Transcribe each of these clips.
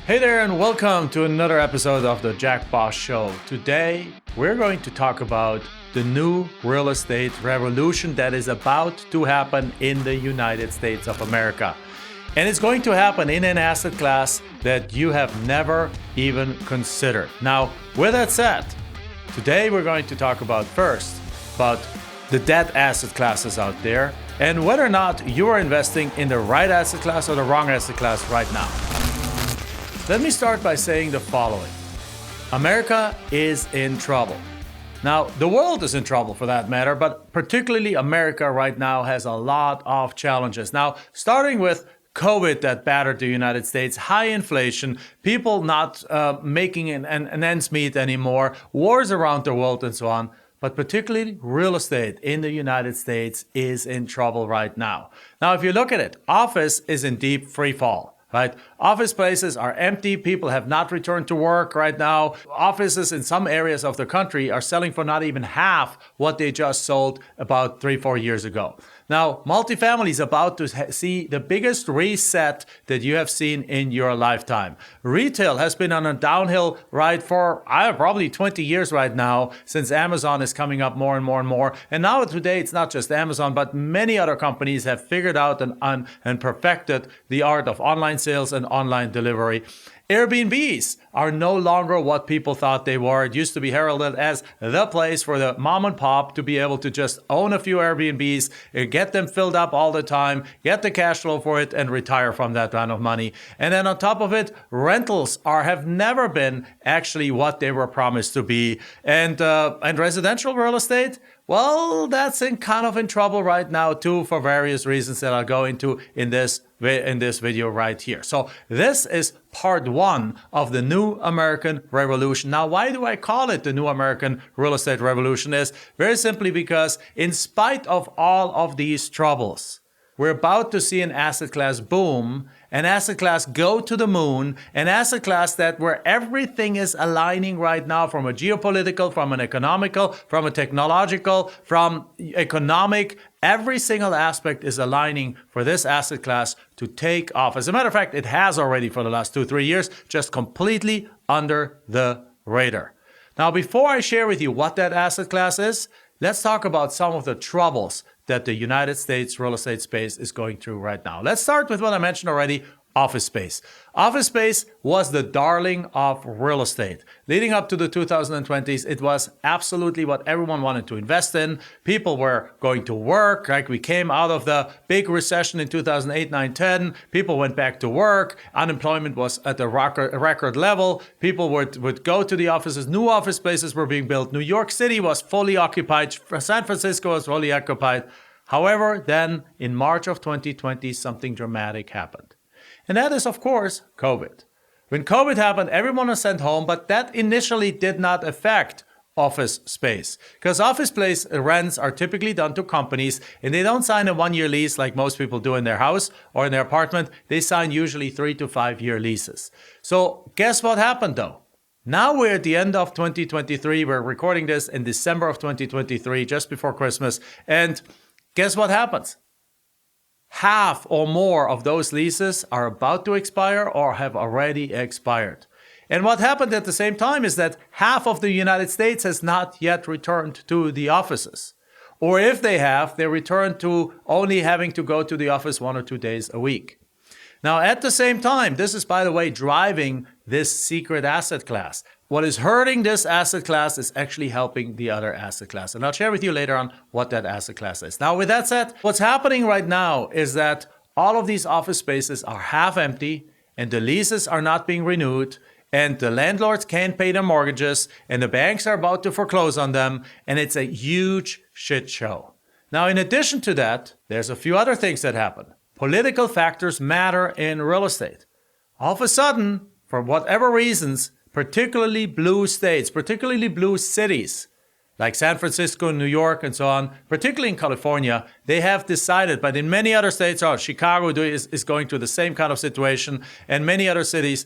Hey there, and welcome to another episode of the Jack Boss Show. Today, we're going to talk about the new real estate revolution that is about to happen in the United States of America. And it's going to happen in an asset class that you have never even considered. Now, with that said, today we're going to talk about the debt asset classes out there and whether or not you are investing in the right asset class or the wrong asset class right now. Let me start by saying the following. America is in trouble. Now, the world is in trouble for that matter, but particularly America right now has a lot of challenges. Now, starting with COVID that battered the United States, high inflation, people not making an ends meet anymore, wars around the world and so on. But particularly real estate in the United States is in trouble right now. Now, if you look at it, office is in deep free fall. Right? Office places are empty. People have not returned to work right now. Offices in some areas of the country are selling for not even half what they just sold about 3-4 years ago. Now, multifamily is about to see the biggest reset that you have seen in your lifetime. Retail has been on a downhill ride for probably 20 years right now, since Amazon is coming up more and more and more. And now today, it's not just Amazon, but many other companies have figured out and perfected the art of online sales and online delivery. Airbnbs are no longer what people thought they were. It used to be heralded as the place for the mom and pop to be able to just own a few Airbnbs, get them filled up all the time, get the cash flow for it, and retire from that round of money. And then on top of it, rentals have never been actually what they were promised to be. And residential real estate, well, that's in trouble right now too, for various reasons that I'll go into in this video right here. So this is part one of the new American Revolution. Now, why do I call it the new American real estate revolution? Is very simply because in spite of all of these troubles, we're about to see an asset class boom, an asset class go to the moon, an asset class where everything is aligning right now from a geopolitical, from an economical, from a technological, from economic. Every single aspect is aligning for this asset class to take off. As a matter of fact, it has already for the last 2-3 years, just completely under the radar. Now, before I share with you what that asset class is, let's talk about some of the troubles that the United States real estate space is going through right now. Let's start with what I mentioned already, office space. Office space was the darling of real estate. Leading up to the 2020s, it was absolutely what everyone wanted to invest in. People were going to work, like we came out of the big recession in 2008, 9, 10. People went back to work. Unemployment was at a record level. People would go to the offices. New office places were being built. New York City was fully occupied. San Francisco was fully occupied. However, then in March of 2020, something dramatic happened. And that is, of course, COVID. When COVID happened, everyone was sent home, but that initially did not affect office space. Because office place rents are typically done to companies, and they don't sign a 1-year lease like most people do in their house or in their apartment. They sign usually 3 to 5 year leases. So guess what happened though? Now we're at the end of 2023. We're recording this in December of 2023, just before Christmas. And guess what happens? Half or more of those leases are about to expire or have already expired. And what happened at the same time is that half of the United States has not yet returned to the offices. Or if they have, they returned to only having to go to the office 1 or 2 days a week. Now, at the same time, this is, by the way, driving this secret asset class. What is hurting this asset class is actually helping the other asset class. And I'll share with you later on what that asset class is. Now, with that said, what's happening right now is that all of these office spaces are half empty and the leases are not being renewed and the landlords can't pay their mortgages and the banks are about to foreclose on them. And it's a huge shit show. Now, in addition to that, there's a few other things that happen. Political factors matter in real estate. All of a sudden, for whatever reasons, particularly blue states, particularly blue cities, like San Francisco, New York, and so on, particularly in California, they have decided, but in many other states, Chicago is going through the same kind of situation, and many other cities,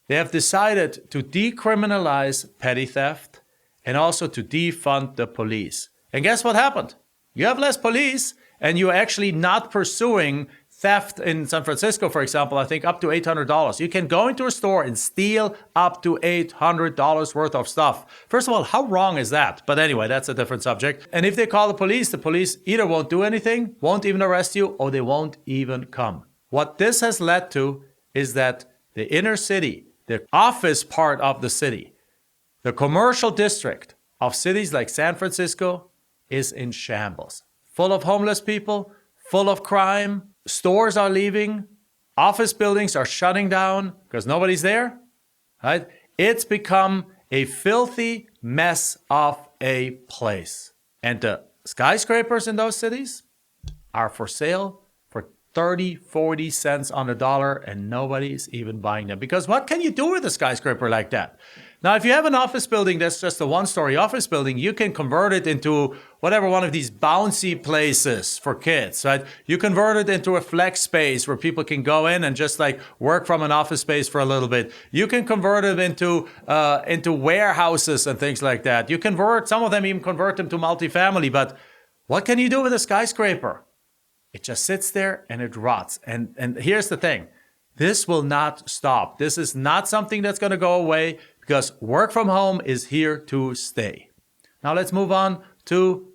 they have decided to decriminalize petty theft and also to defund the police. And guess what happened? You have less police, and you're actually not pursuing theft in San Francisco, for example, I think up to $800. You can go into a store and steal up to $800 worth of stuff. First of all, how wrong is that? But anyway, that's a different subject. And if they call the police either won't do anything, won't even arrest you, or they won't even come. What this has led to is that the inner city, the office part of the city, the commercial district of cities like San Francisco is in shambles. Full of homeless people, full of crime, stores are leaving, office buildings are shutting down because nobody's there, right? It's become a filthy mess of a place. And the skyscrapers in those cities are for sale for 30, 40 cents on the dollar, and nobody's even buying them. Because what can you do with a skyscraper like that? Now, if you have an office building that's just a one-story office building, you can convert it into whatever one of these bouncy places for kids, right? You convert it into a flex space where people can go in and just like work from an office space for a little bit. You can convert it into warehouses and things like that. Some of them even convert them to multifamily. But what can you do with a skyscraper? It just sits there and it rots. And here's the thing. This will not stop. This is not something that's going to go away, because work from home is here to stay. Now let's move on to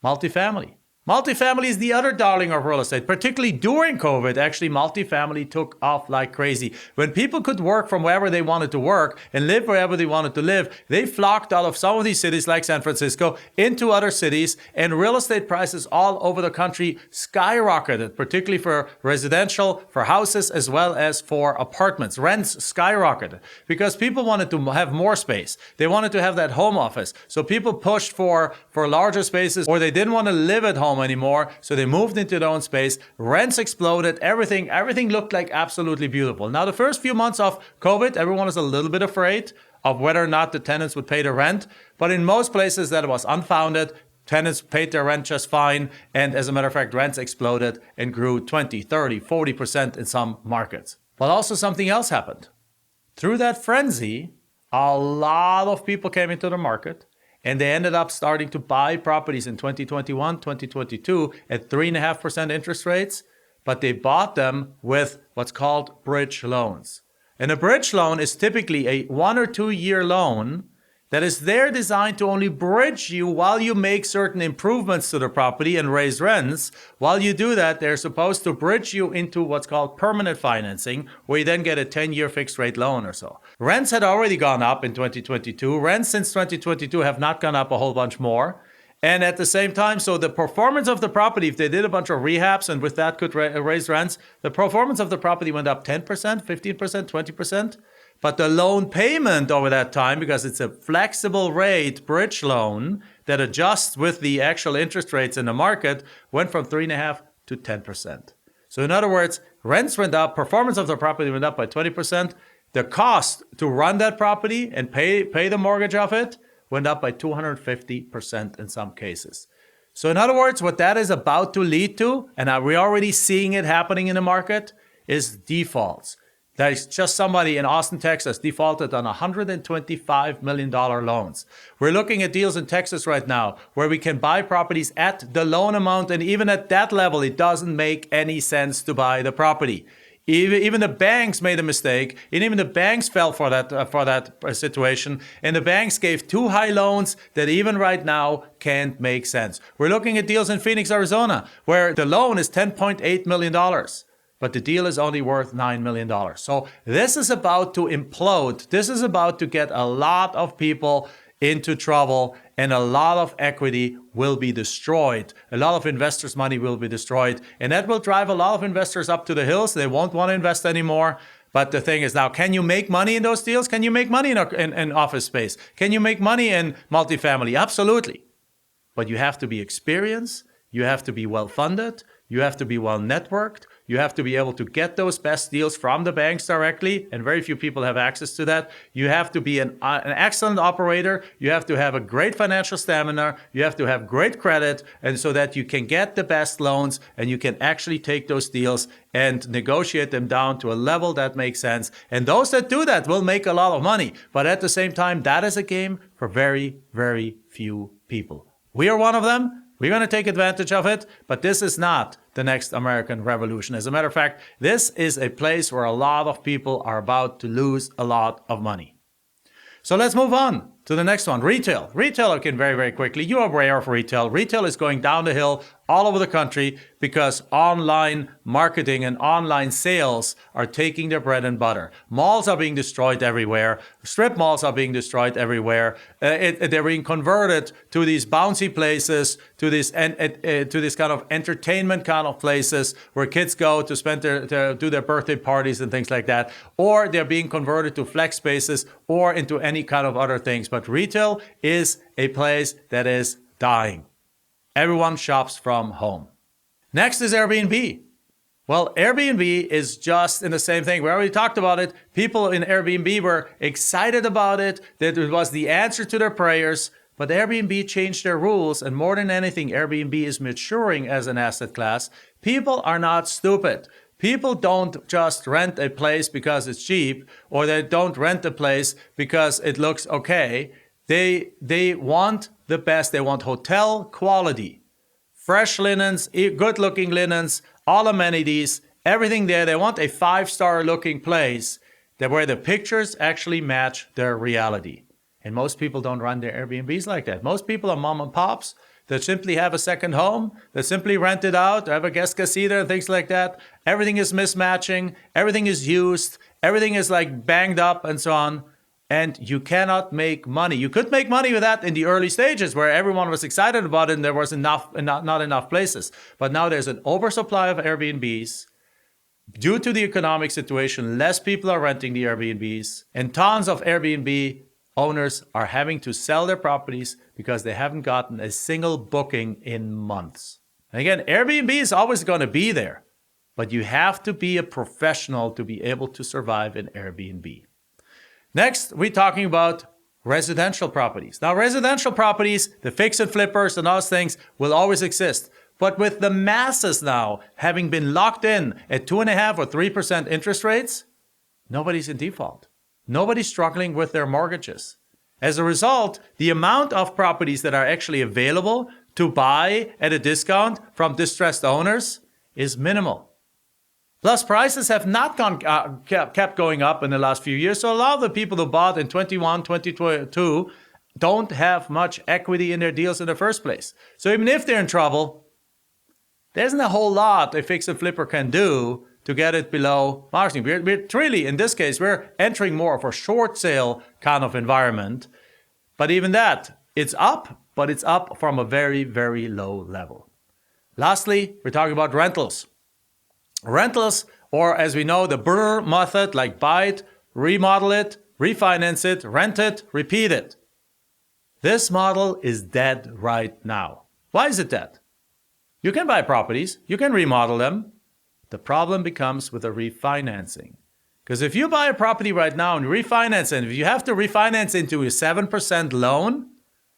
multifamily. Multifamily is the other darling of real estate. Particularly during COVID, actually, multifamily took off like crazy. When people could work from wherever they wanted to work and live wherever they wanted to live, they flocked out of some of these cities like San Francisco into other cities, and real estate prices all over the country skyrocketed, particularly for residential, for houses, as well as for apartments. Rents skyrocketed because people wanted to have more space. They wanted to have that home office. So people pushed for larger spaces, or they didn't want to live at home anymore, so they moved into their own space. Rents exploded. Everything looked like absolutely beautiful. Now, the first few months of COVID, everyone was a little bit afraid of whether or not the tenants would pay the rent, but in most places that was unfounded. Tenants paid their rent just fine, and as a matter of fact, rents exploded and grew 20, 30, 40% in some markets. But also something else happened. Through that frenzy, a lot of people came into the market, and they ended up starting to buy properties in 2021, 2022 at 3.5% interest rates, but they bought them with what's called bridge loans. And a bridge loan is typically a 1 or 2 year loan that is there designed to only bridge you while you make certain improvements to the property and raise rents. While you do that, they're supposed to bridge you into what's called permanent financing, where you then get a 10-year fixed rate loan or so. Rents had already gone up in 2022. Rents since 2022 have not gone up a whole bunch more. And at the same time, so the performance of the property, if they did a bunch of rehabs and with that could raise rents, the performance of the property went up 10%, 15%, 20%. But the loan payment over that time, because it's a flexible rate bridge loan that adjusts with the actual interest rates in the market, went from 3.5% to 10%. So in other words, rents went up, performance of the property went up by 20%. The cost to run that property and pay the mortgage of it went up by 250% in some cases. So in other words, what that is about to lead to, and we're already seeing it happening in the market, is defaults. There's just somebody in Austin, Texas, defaulted on $125 million loans. We're looking at deals in Texas right now where we can buy properties at the loan amount, and even at that level, it doesn't make any sense to buy the property. Even the banks made a mistake, and even the banks fell for that situation, and the banks gave too high loans that even right now can't make sense. We're looking at deals in Phoenix, Arizona, where the loan is $10.8 million. But the deal is only worth $9 million. So this is about to implode. This is about to get a lot of people into trouble, and a lot of equity will be destroyed. A lot of investors' money will be destroyed. And that will drive a lot of investors up to the hills. They won't want to invest anymore. But the thing is now, can you make money in those deals? Can you make money in office space? Can you make money in multifamily? Absolutely. But you have to be experienced. You have to be well-funded. You have to be well-networked. You have to be able to get those best deals from the banks directly, and very few people have access to that. You have to be an excellent operator. You have to have a great financial stamina. You have to have great credit, and so that you can get the best loans and you can actually take those deals and negotiate them down to a level that makes sense. And those that do that will make a lot of money. But at the same time, that is a game for very, very few people. We are one of them. We're going to take advantage of it, but this is not the next American Revolution. As a matter of fact, this is a place where a lot of people are about to lose a lot of money. So let's move on to the next one, retail. Retail, again, very, very quickly. You are aware of retail. Retail is going down the hill all over the country because online marketing and online sales are taking their bread and butter. Malls are being destroyed everywhere. Strip malls are being destroyed everywhere. They're being converted to these bouncy places, to this kind of entertainment kind of places where kids go to do their birthday parties and things like that. Or they're being converted to flex spaces or into any kind of other things. But retail is a place that is dying. Everyone shops from home. Next is Airbnb. Well, Airbnb is just in the same thing. We already talked about it. People in Airbnb were excited about it, that it was the answer to their prayers. But Airbnb changed their rules, and more than anything, Airbnb is maturing as an asset class. People are not stupid. People don't just rent a place because it's cheap, or they don't rent a place because it looks okay. They want the best. They want hotel quality, fresh linens, good looking linens, all amenities, everything there. They want a 5-star looking place where the pictures actually match their reality. And most people don't run their Airbnbs like that. Most people are mom and pops that simply have a second home, that simply rent it out, have a guest casita and things like that. Everything is mismatching, everything is used, everything is like banged up and so on. And you cannot make money. You could make money with that in the early stages where everyone was excited about it and there was not enough places. But now there's an oversupply of Airbnbs. Due to the economic situation, less people are renting the Airbnbs, and tons of Airbnb owners are having to sell their properties because they haven't gotten a single booking in months. And again, Airbnb is always going to be there, but you have to be a professional to be able to survive in Airbnb. Next, we're talking about residential properties. Now, residential properties, the fix and flippers and those things will always exist. But with the masses now having been locked in at 2.5% or 3% interest rates, nobody's in default. Nobody's struggling with their mortgages. As a result, the amount of properties that are actually available to buy at a discount from distressed owners is minimal. Plus, prices have not kept going up in the last few years. So a lot of the people who bought in 21, 22 don't have much equity in their deals in the first place. So even if they're in trouble, there isn't a whole lot a fix and flipper can do to get it below marketing. We're really, in this case, we're entering more of a short sale kind of environment. But even that, it's up, but it's up from a very, very low level. Lastly, we're talking about rentals. Rentals, or as we know, the BRRRR method, like buy it, remodel it, refinance it, rent it, repeat it. This model is dead right now. Why is it dead? You can buy properties, you can remodel them. The problem becomes with the refinancing. Because if you buy a property right now and refinance it, if you have to refinance into a 7% loan,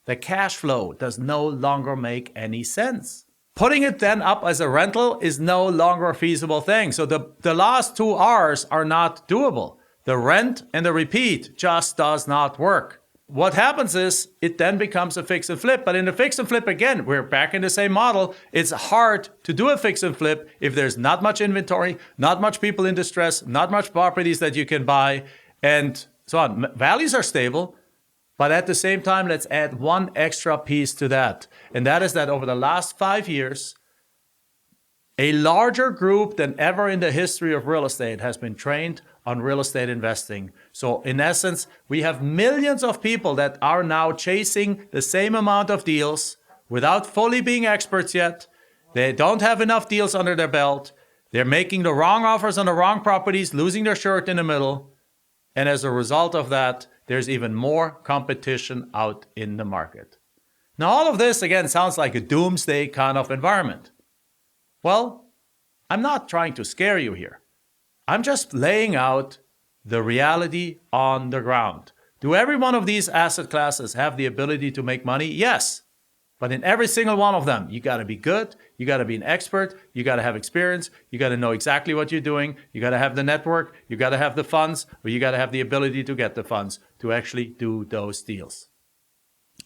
the cash flow does no longer make any sense. Putting it then up as a rental is no longer a feasible thing. So the last two R's are not doable. The rent and the repeat just does not work. What happens is it then becomes a fix and flip. But in the fix and flip, again, we're back in the same model. It's hard to do a fix and flip if there's not much inventory, not much people in distress, not much properties that you can buy, and so on. Values are stable. But at the same time, let's add one extra piece to that. And that is that over the last 5 years, a larger group than ever in the history of real estate has been trained on real estate investing. So in essence, we have millions of people that are now chasing the same amount of deals without fully being experts yet. They don't have enough deals under their belt. They're making the wrong offers on the wrong properties, losing their shirt in the middle. And as a result of that, there's even more competition out in the market. Now, all of this, again, sounds like a doomsday kind of environment. Well, I'm not trying to scare you here. I'm just laying out the reality on the ground. Do every one of these asset classes have the ability to make money? Yes. But in every single one of them, you got to be good, you got to be an expert, you got to have experience, you got to know exactly what you're doing, you got to have the network, you got to have the funds, or you got to have the ability to get the funds to actually do those deals.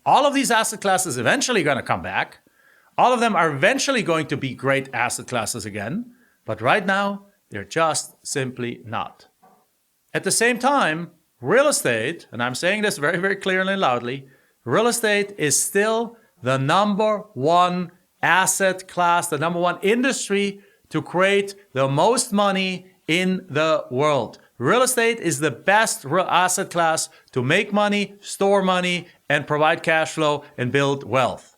All of these asset classes eventually going to come back. All of them are eventually going to be great asset classes again, but right now, they're just simply not. At the same time, real estate, and I'm saying this very, very clearly and loudly, real estate is still the number one asset class, the number one industry to create the most money in the world. Real estate is the best asset class to make money, store money, and provide cash flow and build wealth.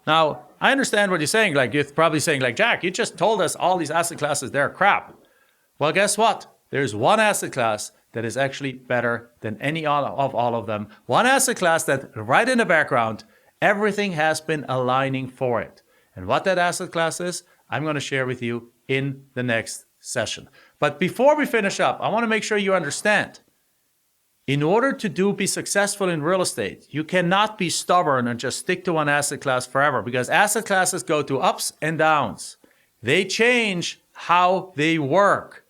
Now, I understand what you're saying. Like, you're probably saying, like, Jack, you just told us all these asset classes, they're crap. Well, guess what? There's one asset class that is actually better than any of all of them. One asset class that right in the background, everything has been aligning for it. And what that asset class is, I'm going to share with you in the next session. But before we finish up, I want to make sure you understand. In order to be successful in real estate, you cannot be stubborn and just stick to one asset class forever, because asset classes go to ups and downs. They change how they work.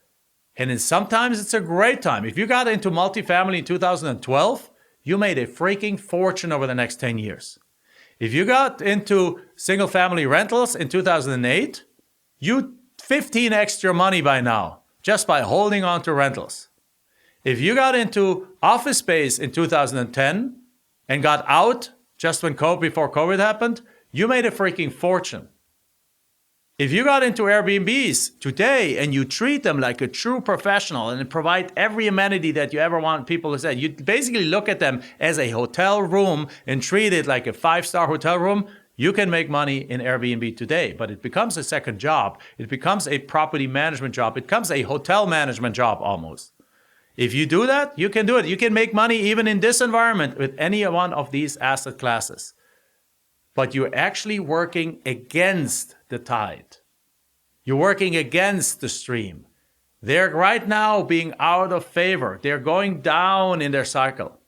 And sometimes it's a great time. If you got into multifamily in 2012, you made a freaking fortune over the next 10 years. If you got into single family rentals in 2008, you 15x your money by now, just by holding on to rentals. If you got into office space in 2010 and got out just before COVID happened, you made a freaking fortune. If you got into Airbnbs today and you treat them like a true professional and provide every amenity that you ever want people to say, you basically look at them as a hotel room and treat it like a 5-star hotel room, you can make money in Airbnb today. But it becomes a second job. It becomes a property management job. It becomes a hotel management job almost. If you do that, you can do it. You can make money even in this environment with any one of these asset classes. But you're actually working against the tide. You're working against the stream. They're right now being out of favor. They're going down in their cycle.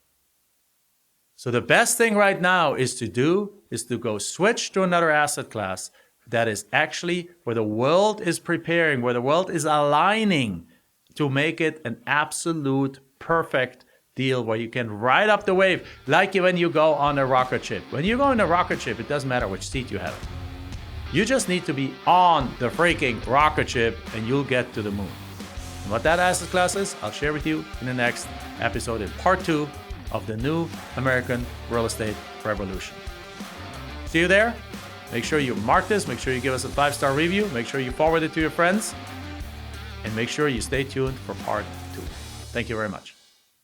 So the best thing right now is to go switch to another asset class that is actually where the world is preparing, where the world is aligning to make it an absolute perfect deal where you can ride up the wave like when you go on a rocket ship. When you go on a rocket ship, it doesn't matter which seat you have. You just need to be on the freaking rocket ship and you'll get to the moon. And what that asset class is, I'll share with you in the next episode in part 2 of the new American real estate revolution. See you there. Make sure you mark this. Make sure you give us a 5-star review. Make sure you forward it to your friends. And make sure you stay tuned for part 2. Thank you very much.